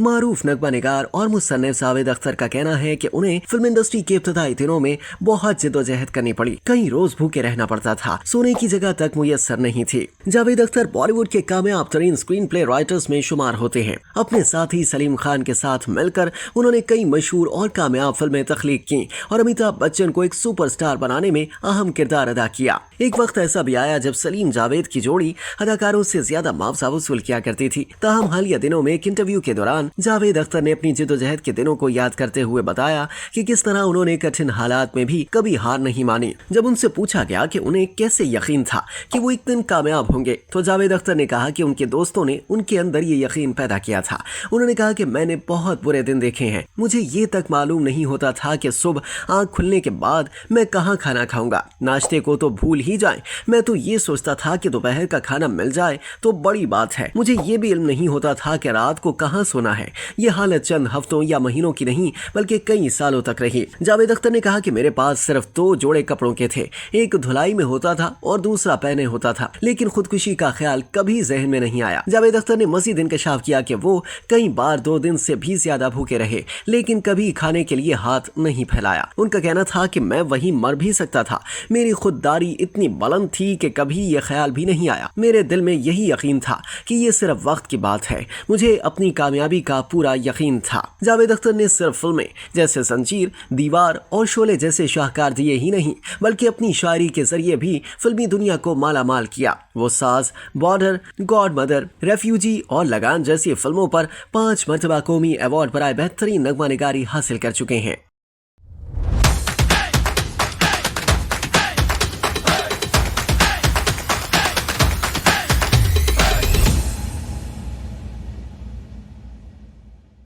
मारूफ नगमा निगार और मुसन्निफ जावेद अख्तर का कहना है कि उन्हें फिल्म इंडस्ट्री के इब्तिदाई दिनों में बहुत जिद्दोजहद करनी पड़ी। कई रोज भूखे रहना पड़ता था, सोने की जगह तक मुयस्सर नहीं थी। जावेद अख्तर बॉलीवुड के कामयाब तरीन स्क्रीन प्ले राइटर्स में शुमार होते हैं। अपने साथी सलीम खान के साथ मिलकर उन्होंने कई मशहूर और कामयाब फिल्में तख्लीक की और अमिताभ बच्चन को एक सुपरस्टार बनाने में अहम किरदार अदा किया। एक वक्त ऐसा भी आया जब सलीम जावेद की जोड़ी अदाकारों से ज्यादा मुआवजा वसूल किया करती थी। ताहम हालिया दिनों में एक इंटरव्यू के दौरान जावेद अख्तर ने अपनी जिद्दोजहद के दिनों को याद करते हुए बताया कि किस तरह उन्होंने कठिन हालात में भी कभी हार नहीं मानी। जब उनसे पूछा गया कि उन्हें कैसे यकीन था कि वो एक दिन कामयाब होंगे, तो जावेद अख्तर ने कहा कि उनके दोस्तों ने उनके अंदर ये यकीन पैदा किया था। उन्होंने कहा कि मैंने बहुत बुरे दिन देखे हैं, मुझे ये तक मालूम नहीं होता था कि सुबह आंख खुलने के बाद मैं कहाँ खाना खाऊंगा। नाश्ते को तो भूल ही जाए, मैं तो ये सोचता था कि दोपहर का खाना मिल जाए तो बड़ी बात है। मुझे ये भी इल्म नहीं होता था कि रात को कहाँ सोना है। ये हालत चंद हफ्तों या महीनों की नहीं बल्कि कई सालों तक रही। जावेद अख्तर ने कहा कि मेरे पास सिर्फ 2 जोड़े कपड़ों के थे, एक धुलाई में होता था और दूसरा पहने होता था, लेकिन खुदकुशी का ख्याल कभी जहन में नहीं आया। जावेद अख्तर ने मजीद इंकशाफ किया कि वो कई बार 2 दिन से भी ज्यादा भूखे रहे, लेकिन कभी खाने के लिए हाथ नहीं फैलाया। उनका कहना था कि मैं वहीं मर भी सकता था। मेरी खुददारी इतनी बुलंद थी कि कभी यह ख्याल भी नहीं आया। मेरे दिल में यही यकीन था कि ये सिर्फ वक्त की बात है। मुझे अपनी कामयाबी का पूरा यकीन था। जावेद अख्तर ने सिर्फ फिल्में जैसे जंजीर, दीवार और शोले जैसे शाहकार दिए ही नहीं, बल्कि अपनी शायरी के जरिए भी फिल्मी दुनिया को माला माल किया। वो साज, बॉर्डर, गॉड मदर, रेफ्यूजी और लगान जैसी फिल्मों पर 5 मरतबा कौमी अवार्ड बराए बेहतरीन नगमा निगारी हासिल कर चुके हैं।